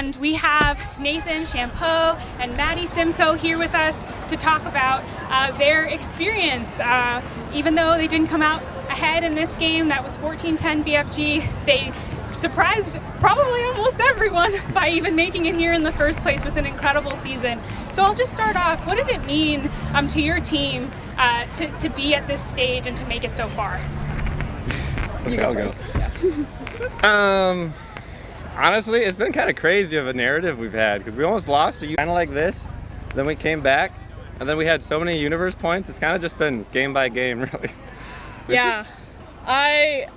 And we have Nathan Champeau and Maddie Simcoe here with us to talk about their experience. Even though they didn't come out ahead in this game, that was 14-10 BFG, they surprised probably almost everyone by even making it here in the first place with an incredible season. So I'll just start off. What does it mean to your team to be at this stage and to make it so far? Okay, I'll go. Honestly, it's been kind of crazy of a narrative we've had because we almost lost to you kind of like this, then we came back, and then we had so many universe points. It's kind of just been game by game, really. Yeah, I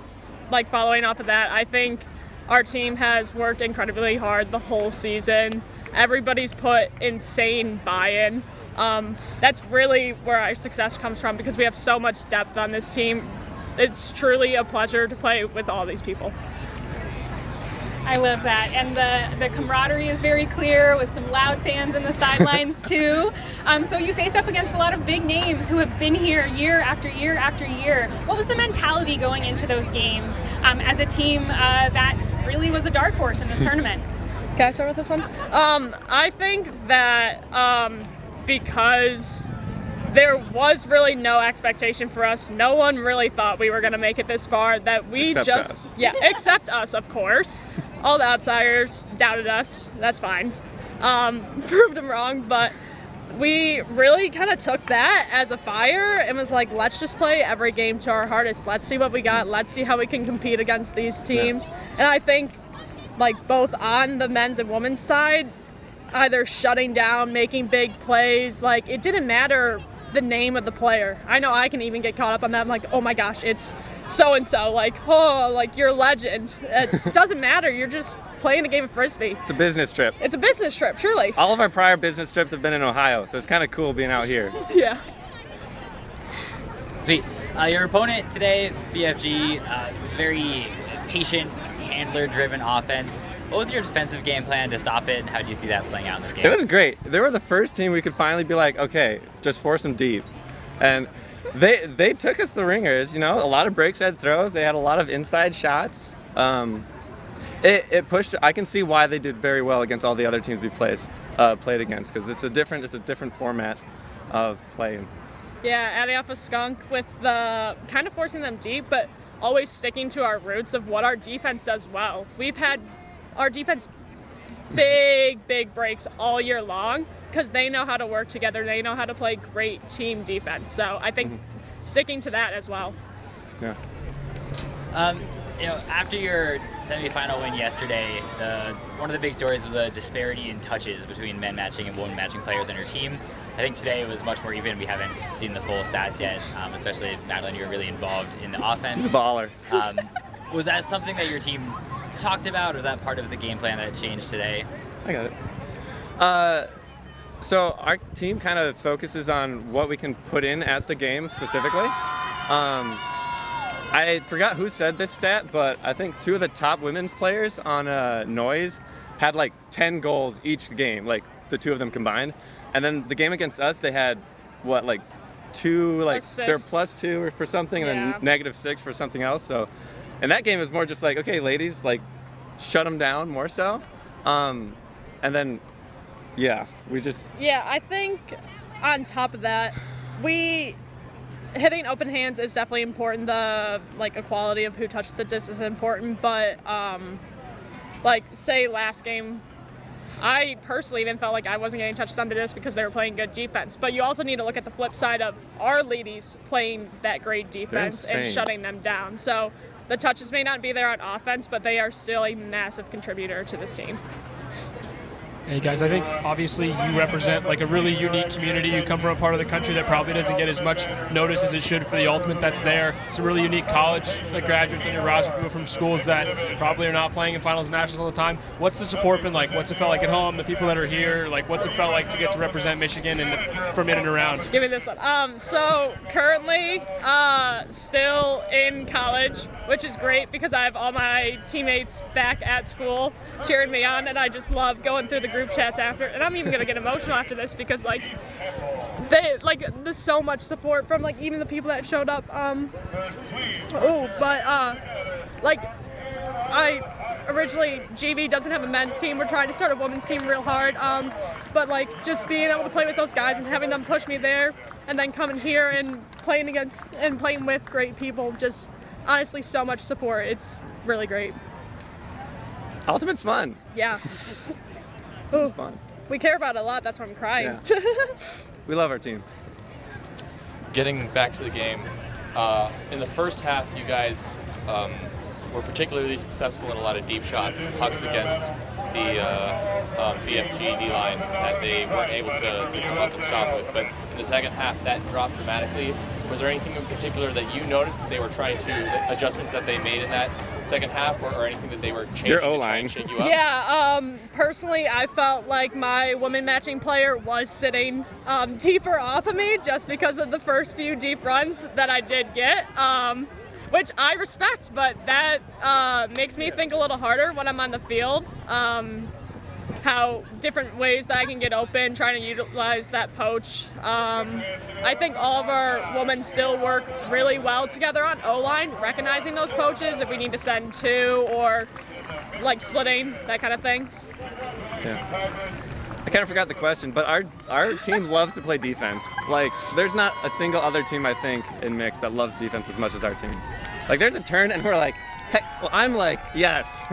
like following off of that. I think our team has worked incredibly hard the whole season. Everybody's put insane buy-in. That's really where our success comes from because we have so much depth on this team. It's truly a pleasure to play with all these people. I love that, and the camaraderie is very clear with some loud fans in the sidelines too. So you faced up against a lot of big names who have been here year after year after year. What was the mentality going into those games as a team that really was a dark horse in this tournament? Can I start with this one? I think that because there was really no expectation for us. No one really thought we were going to make it this far. That we except us, of course. All the outsiders doubted us. That's fine. Proved them wrong, but we really kind of took that as a fire and was like, let's just play every game to our hardest. Let's see what we got. Let's see how we can compete against these teams. Yeah. And I think, like, both on the men's and women's side, either shutting down, making big plays, like, it didn't matter the name of the player. I know I can even get caught up on that. I'm like, oh my gosh, it's so-and-so, like, oh, like, you're a legend. It doesn't matter. You're just playing a game of Frisbee. It's a business trip. It's a business trip, truly. All of our prior business trips have been in Ohio, so it's kind of cool being out here. Yeah. Sweet. Your opponent today, BFG, is a very patient, handler-driven offense. What was your defensive game plan to stop it, and how do you see that playing out in this game? It was great. They were the first team we could finally be like, okay, just force them deep. And they took us the ringers, you know, a lot of break side throws. They had a lot of inside shots. It pushed. I can see why they did very well against all the other teams we played against, because it's a different format of playing. Yeah, adding off a skunk with the kind of forcing them deep, but always sticking to our roots of what our defense does well. We've had our defense big breaks all year long because they know how to work together. They know how to play great team defense. So I think sticking to that as well. Yeah. You know, after your semifinal win yesterday, one of the big stories was a disparity in touches between men matching and women matching players on your team. I think today it was much more even. We haven't seen the full stats yet, especially Madeline, you're really involved in the offense. She's a baller. Was that something that your team talked about, or was that part of the game plan that changed today? I got it. So our team kind of focuses on what we can put in at the game specifically. I forgot who said this stat, but I think two of the top women's players on Noise had like 10 goals each game, like the two of them combined. And then the game against us, they had what, like two, like they're +2 or for something, and then -6 for something else. So, and that game was more just like, okay, ladies, like shut them down more so. And then, yeah, we just. Yeah, I think on top of that, hitting open hands is definitely important. The equality of who touched the disc is important, but like say last game, I personally even felt like I wasn't getting touched on the disc because they were playing good defense. But you also need to look at the flip side of our ladies playing that great defense and shutting them down. So the touches may not be there on offense, but they are still a massive contributor to this team. Hey guys, I think obviously you represent like a really unique community. You come from a part of the country that probably doesn't get as much notice as it should for the ultimate that's there. It's a really unique college that graduates on your roster, people from schools that probably are not playing in finals and nationals all the time. What's the support been like? What's it felt like at home? The people that are here, like what's it felt like to get to represent Michigan from in and around? Give me this one. So currently still in college, which is great because I have all my teammates back at school cheering me on, and I just love going through the group chats after, and I'm even gonna get emotional after this because there's so much support from even the people that showed up. originally GB doesn't have a men's team. We're trying to start a women's team real hard. But like just being able to play with those guys and having them push me there, and then coming here and playing against and playing with great people, just honestly so much support. It's really great. Ultimate's fun. Yeah. It's fun. We care about it a lot. That's why I'm crying. Yeah. We love our team. Getting back to the game, in the first half, you guys were particularly successful in a lot of deep shots, hucks against the BFG D-line that they weren't able to come up and stop with. But in the second half, that dropped dramatically. Was there anything in particular that you noticed that they were trying to, adjustments that they made in that second half, or anything that they were changing Your to try O-line. and shake you up? Yeah, personally, I felt like my woman matching player was sitting deeper off of me just because of the first few deep runs that I did get, which I respect, but that makes me think a little harder when I'm on the field. How different ways that I can get open, trying to utilize that poach. I think all of our women still work really well together on O-line, recognizing those poaches if we need to send two or like splitting, that kind of thing. Yeah. I kind of forgot the question, but our team loves to play defense. Like, there's not a single other team, I think, in mixed that loves defense as much as our team. Like, there's a turn, and we're like, heck, well, I'm like, yes.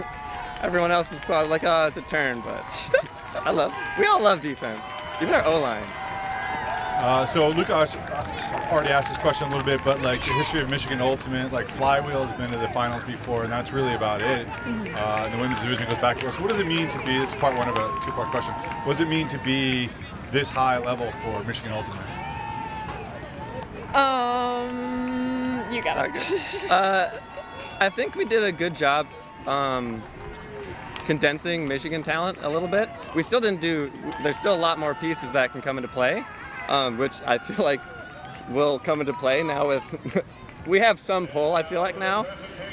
Everyone else is probably like, oh, it's a turn, but we all love defense, even our O-line. So Lukash already asked this question a little bit, but like the history of Michigan Ultimate, like Flywheel has been to the finals before, and that's really about it. And the women's division goes back to us. So what does it mean to be, this is part one of a two-part question, what does it mean to be this high level for Michigan Ultimate? You got it. I think we did a good job condensing Michigan talent a little bit. We still didn't there's still a lot more pieces that can come into play, which I feel like will come into play now with, we have some pull, I feel like now.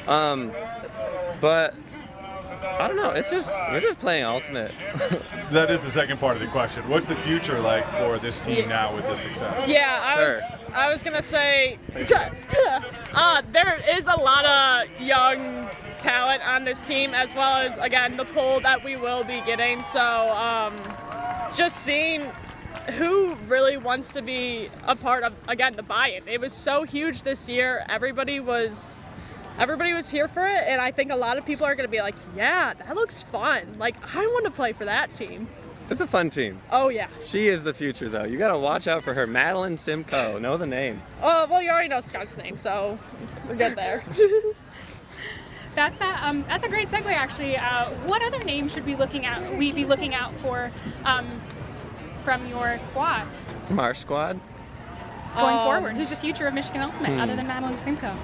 But I don't know, we're just playing Ultimate. That is the second part of the question. What's the future like for this team now with this success? Yeah, I was gonna say, there is a lot of young talent on this team, as well as, again, the pull that we will be getting. So just seeing who really wants to be a part of, again, the buy-in. It was so huge this year. Everybody was here for it, and I think a lot of people are going to be like, yeah, that looks fun. Like, I want to play for that team. It's a fun team. Oh, yeah. She is the future, though. You got to watch out for her. Madeline Simcoe. Know the name. Oh, well, you already know Skunk's name, so we're good there. That's a great segue, actually. What other names should we be looking out for from your squad? From our squad? Going forward, who's the future of Michigan Ultimate other than Madeline Simcoe?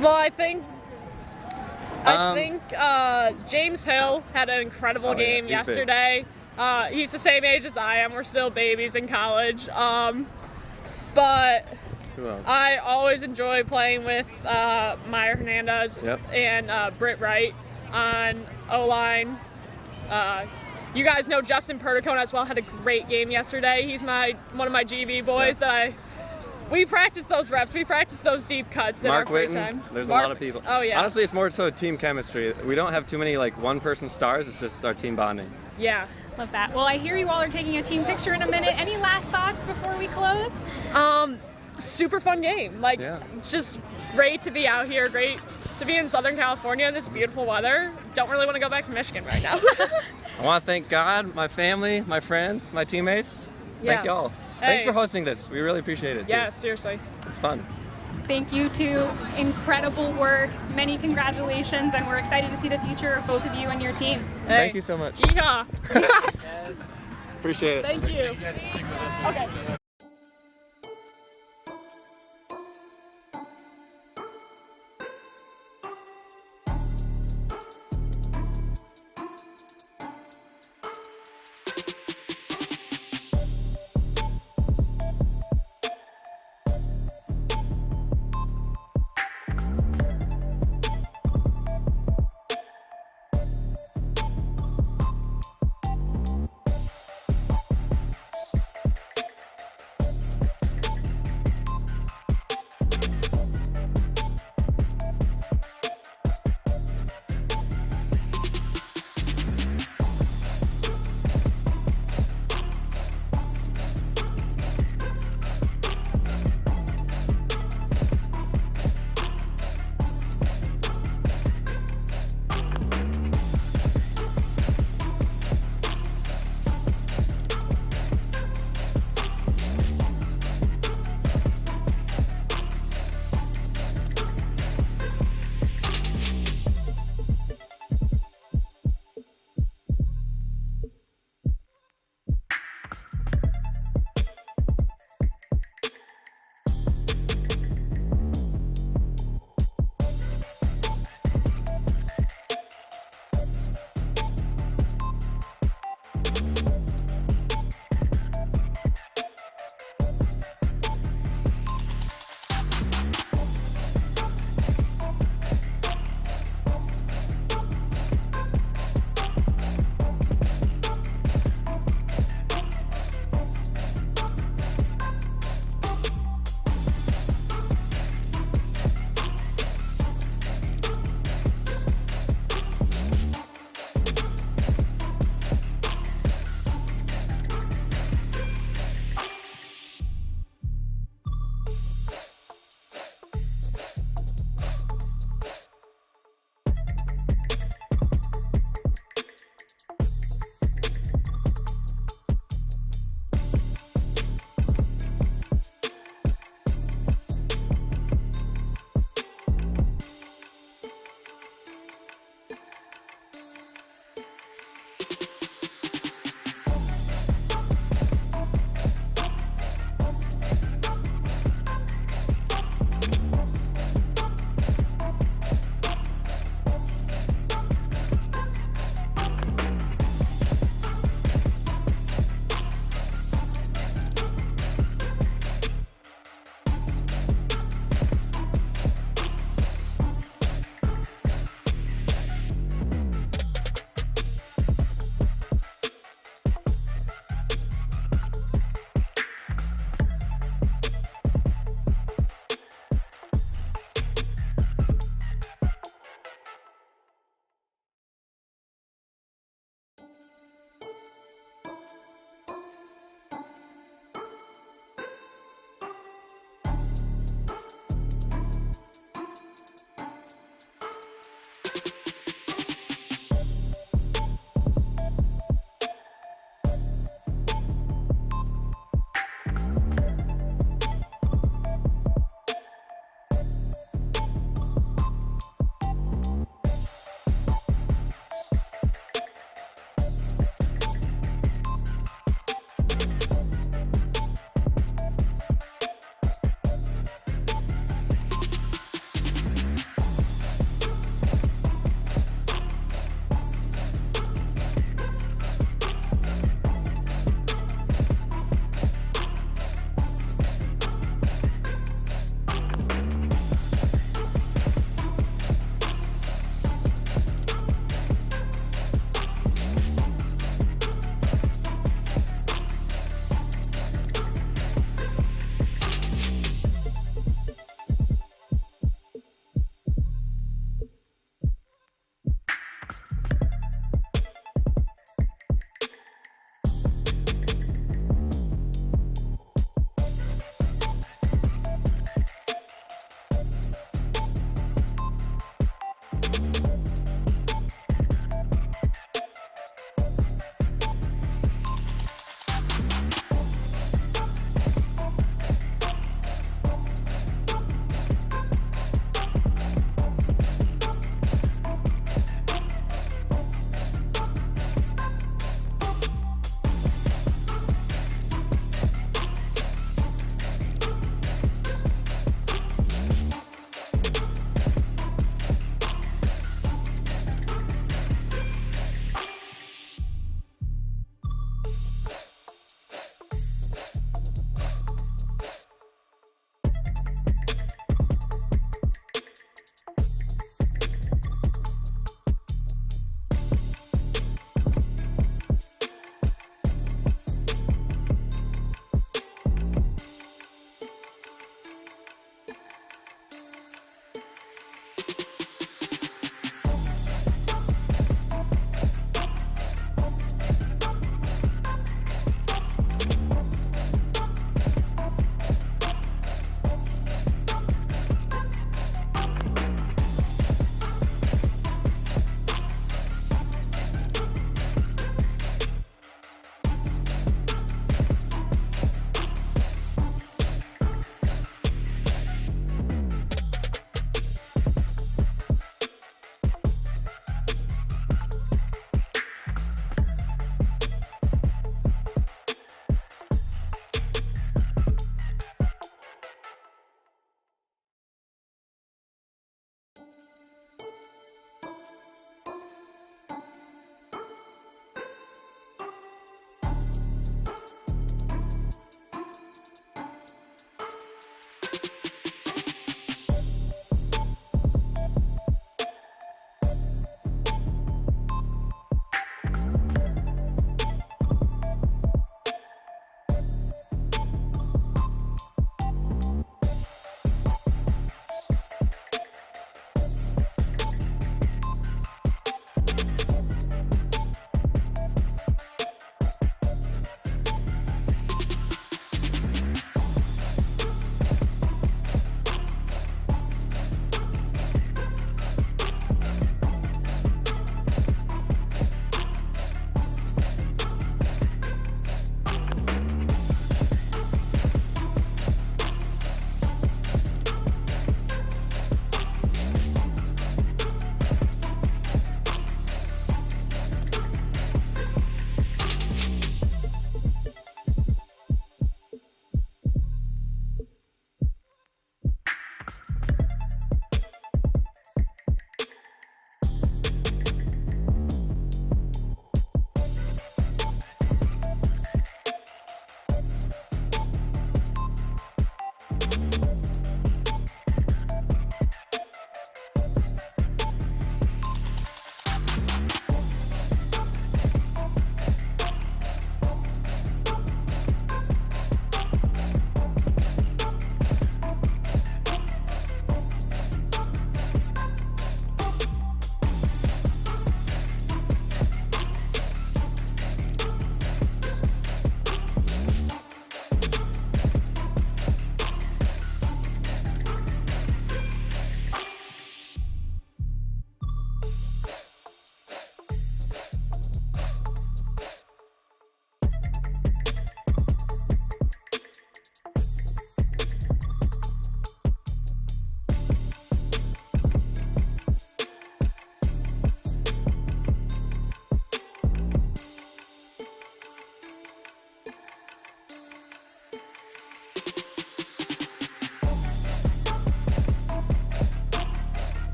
Well, I think James Hill had an incredible game yesterday. He's the same age as I am. We're still babies in college. But Who else? I always enjoy playing with Maya Hernandez and Britt Wright on O-line. You guys know Justin Perticone as well, had a great game yesterday. He's one of my GV boys that we practice those reps. We practice those deep cuts in our free time. There's a lot of people. Oh, yeah. Honestly, it's more so team chemistry. We don't have too many like one-person stars. It's just our team bonding. Yeah. Love that. Well, I hear you all are taking a team picture in a minute. Any last thoughts before we close? Super fun game. Like, just great to be out here. Great to be in Southern California in this beautiful weather. Don't really want to go back to Michigan right now. I want to thank God, my family, my friends, my teammates. Thank y'all. Thanks for hosting this. We really appreciate it. Yeah, seriously. It's fun. Thank you to incredible work. Many congratulations, and we're excited to see the future of both of you and your team. Thank you so much. Yeehaw. Appreciate it. Thank you. Okay.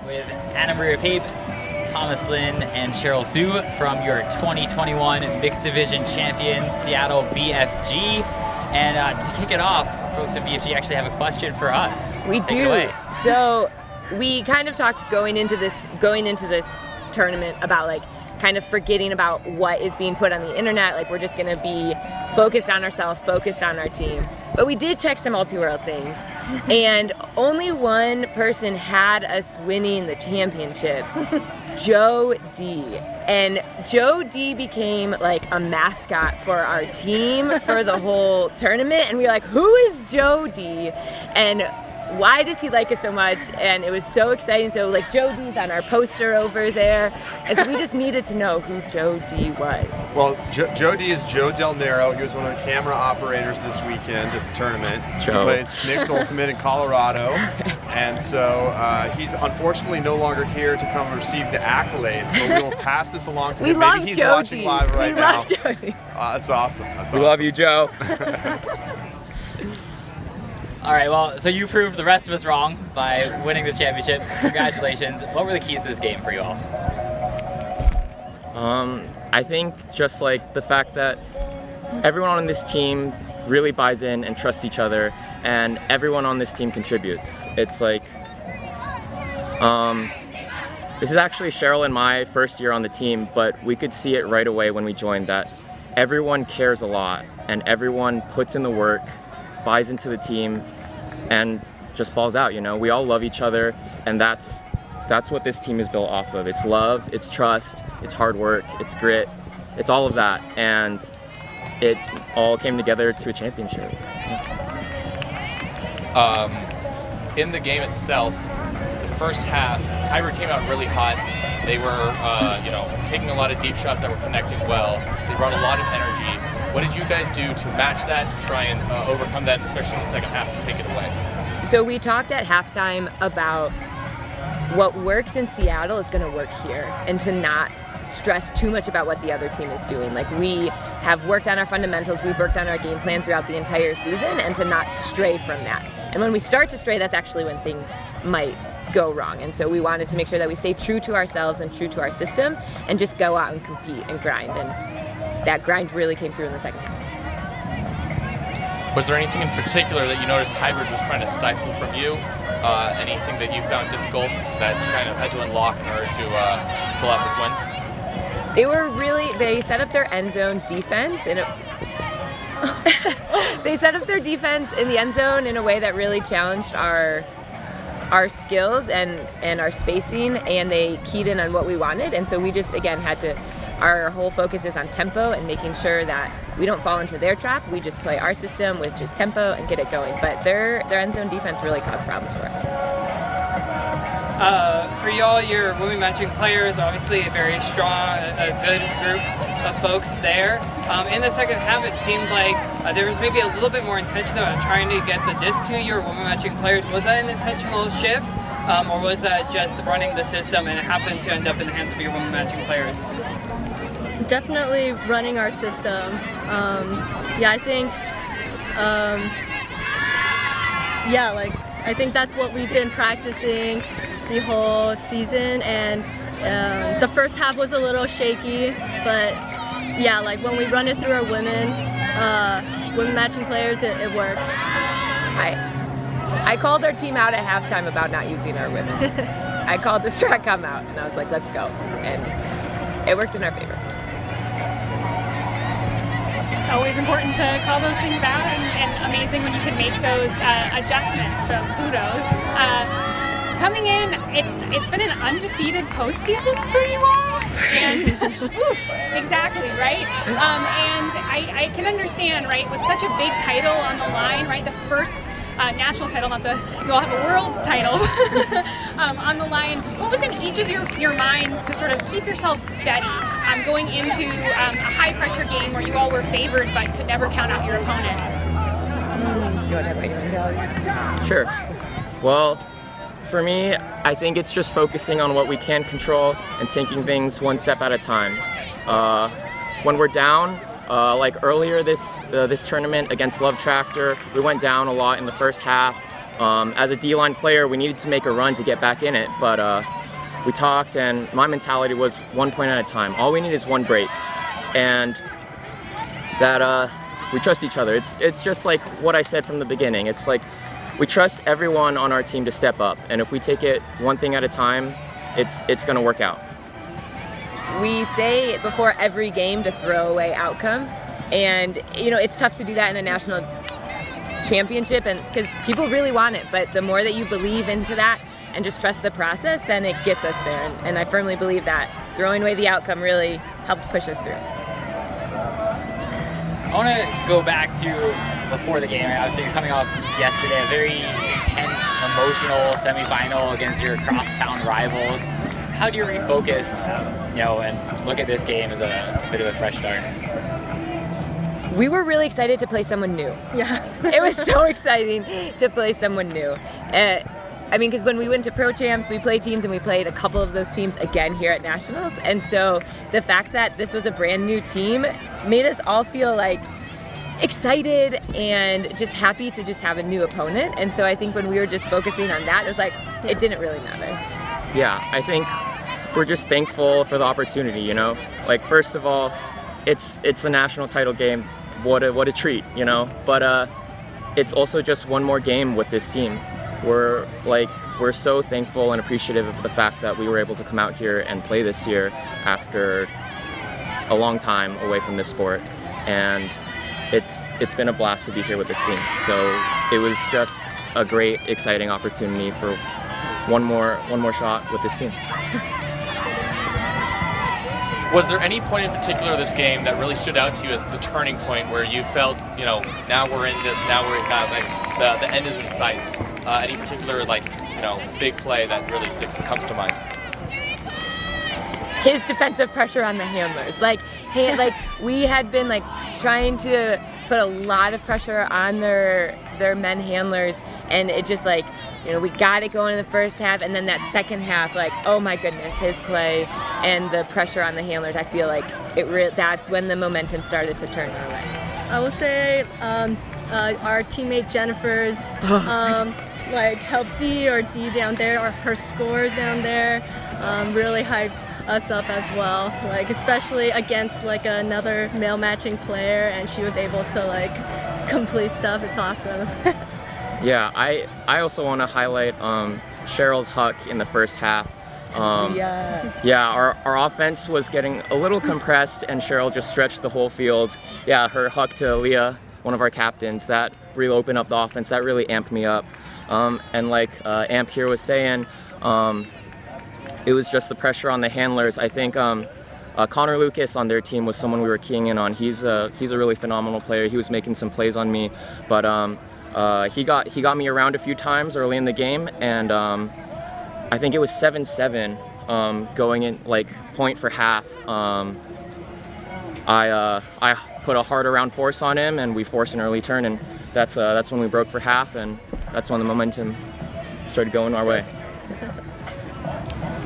with Anna Maria Pape, Thomas Lynn, and Cheryl Sue from your 2021 Mixed Division champion, Seattle BFG. And to kick it off, folks at BFG actually have a question for us. We Take it away. So we kind of talked going into this tournament about like kind of forgetting about what is being put on the internet. Like we're just gonna be focused on ourselves, focused on our team. But we did check some multi-world things, and only one person had us winning the championship, Joe D. And Joe D became like a mascot for our team for the whole tournament. And we were like, who is Joe D? And why does he like us so much? And it was so exciting. So like Joe D's on our poster over there. And so we just needed to know who Joe D was. Well, Joe D is Joe Del Nero. He was one of the camera operators this weekend at the tournament. Joe. He plays Mixed Ultimate in Colorado. And so he's unfortunately no longer here to come receive the accolades, but we will pass this along to him. Maybe he's watching live right now. We love Joe D. That's awesome. That's We awesome. love you, Joe. All right, well, so you proved the rest of us wrong by winning the championship. Congratulations. What were the keys to this game for you all? I think just like the fact that everyone on this team really buys in and trusts each other, and everyone on this team contributes. It's like, this is actually Cheryl and my first year on the team, but we could see it right away when we joined that everyone cares a lot and everyone puts in the work, buys into the team, and just balls out, you know? We all love each other, and that's what this team is built off of. It's love, it's trust, it's hard work, it's grit, it's all of that, and it all came together to a championship. In the game itself, the first half, Hybrid came out really hot. They were, taking a lot of deep shots that were connecting well. They brought a lot of energy. What did you guys do to match that, to try and overcome that, especially in the second half, to take it away? So we talked at halftime about what works in Seattle is going to work here, and to not stress too much about what the other team is doing. Like, we have worked on our fundamentals, we've worked on our game plan throughout the entire season, and to not stray from that. And when we start to stray, that's actually when things might go wrong. And so we wanted to make sure that we stay true to ourselves and true to our system, and just go out and compete and grind. And that grind really came through in the second half. Was there anything in particular that you noticed Hybrid was trying to stifle from you? Anything that you found difficult that you kind of had to unlock in order to pull out this win? They set up their end zone defense they set up their defense in the end zone in a way that really challenged our skills and our spacing, and they keyed in on what we wanted. And so we just, again, our whole focus is on tempo and making sure that we don't fall into their trap. We just play our system with just tempo and get it going. But their end zone defense really caused problems for us. For y'all, your women matching players, obviously a very strong, a good group of folks there. In the second half, it seemed like there was maybe a little bit more intention on trying to get the disc to your women matching players. Was that an intentional shift, or was that just running the system and it happened to end up in the hands of your women matching players? Definitely running our system. I think that's what we've been practicing the whole season, and the first half was a little shaky, but yeah, like when we run it through our women matching players, it works. I called our team out at halftime about not using our women. I called the Stratcom out, and I was like, let's go, and it worked in our favor. It's always important to call those things out, and amazing when you can make those adjustments, so kudos. Coming in, it's been an undefeated postseason for you all, and exactly, right? And I can understand, right, with such a big title on the line, right, the first national title, you all have a world's title on the line. What was in each of your minds to sort of keep yourselves steady going into a high pressure game where you all were favored but could never count out your opponent? Do you want to talk about your mentality? Sure. Well, for me, I think it's just focusing on what we can control and taking things one step at a time. When we're down, like earlier this tournament against Love Tractor, we went down a lot in the first half. As a D-line player, we needed to make a run to get back in it, but we talked, and my mentality was 1 point at a time. All we need is one break, and that we trust each other. It's just like what I said from the beginning. It's like we trust everyone on our team to step up, and if we take it one thing at a time, it's going to work out. We say before every game to throw away outcome, and it's tough to do that in a national championship, and because people really want it, but the more that you believe into that and just trust the process, then it gets us there, and I firmly believe that throwing away the outcome really helped push us through. I want to go back to before the game. Obviously, you're coming off yesterday, a very intense, emotional semifinal against your crosstown rivals. How do you refocus, and look at this game as a bit of a fresh start? We were really excited to play someone new. Yeah. It was so exciting to play someone new. Because when we went to Pro Champs, we played teams, and we played a couple of those teams again here at Nationals. And so the fact that this was a brand new team made us all feel like excited and just happy to just have a new opponent. And so I think when we were just focusing on that, it was like, it didn't really matter. Yeah, I think we're just thankful for the opportunity, Like, first of all, it's a national title game. What a treat, But it's also just one more game with this team. We're so thankful and appreciative of the fact that we were able to come out here and play this year after a long time away from this sport, and it's been a blast to be here with this team. So it was just a great, exciting opportunity for one more shot with this team. Was there any point in particular this game that really stood out to you as the turning point where you felt, now we're in this, now we're not, like the end is in sights? Any particular big play that really comes to mind? His defensive pressure on the handlers. We had been trying to put a lot of pressure on their men handlers, and it just we got it going in the first half, and then that second half, oh my goodness, his play and the pressure on the handlers, I feel like that's when the momentum started to turn our way. I will say our teammate Jennifer's help D or D down there, or her scores down there, really hyped us up as well, especially against another male matching player, and she was able to complete stuff. It's awesome. Yeah, I also want to highlight Cheryl's huck in the first half. Our offense was getting a little compressed, and Cheryl just stretched the whole field. Yeah, her huck to Leah, one of our captains, that really opened up the offense. That really amped me up. And like Amp here was saying, it was just the pressure on the handlers. I think Connor Lucas on their team was someone we were keying in on. He's a really phenomenal player. He was making some plays on me, but he got me around a few times early in the game, and I think it was 7-7 going in, point for half. I put a hard around force on him, and we forced an early turn, and that's when we broke for half, and that's when the momentum started going our way.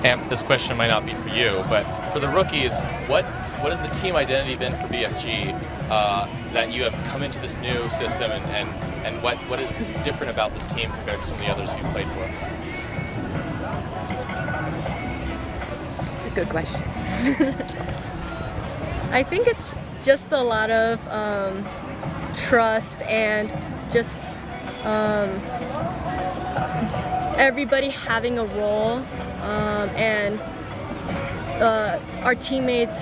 Amp, this question might not be for you, but for the rookies, what has the team identity been for BFG that you have come into this new system, and what is different about this team compared to some of the others you've played for? It's a good question. I think it's just a lot of trust and just everybody having a role, and our teammates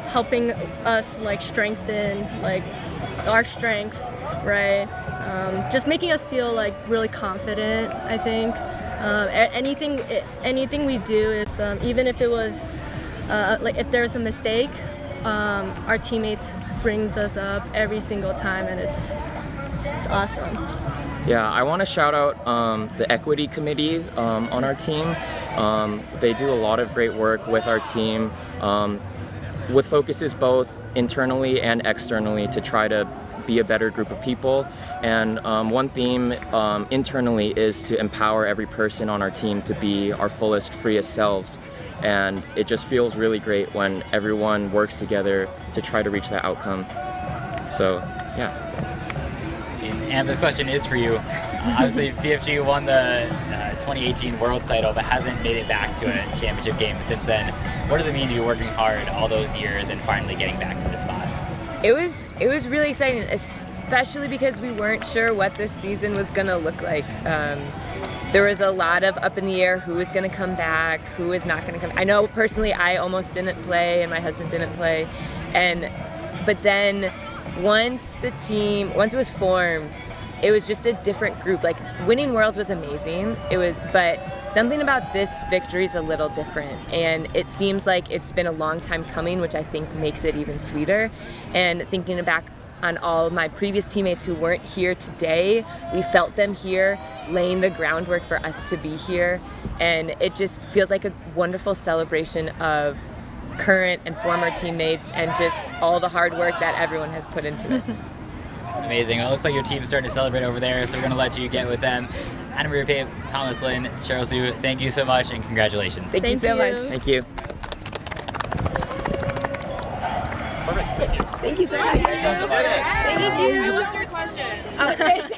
helping us strengthen our strengths, right? Just making us feel really confident. I think anything we do is even if it was if there's a mistake, our teammates brings us up every single time, and it's awesome. Yeah, I want to shout out the equity committee on our team. They do a lot of great work with our team, with focuses both internally and externally to try to be a better group of people. And one theme internally is to empower every person on our team to be our fullest, freest selves. And it just feels really great when everyone works together to try to reach that outcome. So, yeah. And this question is for you. Obviously, BFG won the 2018 Worlds title, but hasn't made it back to a championship game since then. What does it mean to be working hard all those years and finally getting back to the spot? It was really exciting, especially because we weren't sure what this season was going to look like. There was a lot of up in the air, who was going to come back, who is not going to come. I know personally I almost didn't play and my husband didn't play, but then once it was formed, it was just a different group. Like, winning Worlds was amazing, but something about this victory is a little different, and it seems like it's been a long time coming, which I think makes it even sweeter. And thinking back on all of my previous teammates who weren't here today, we felt them here, laying the groundwork for us to be here, and it just feels like a wonderful celebration of current and former teammates and just all the hard work that everyone has put into it. Amazing. Well, it looks like your team's starting to celebrate over there, so we're going to let you get with them. Anna Maria Pape, Thomas Lynn, Cheryl Sue, thank you so much and congratulations. Thank you so much. Thank you. Thank you so much. Thank you. What's your question?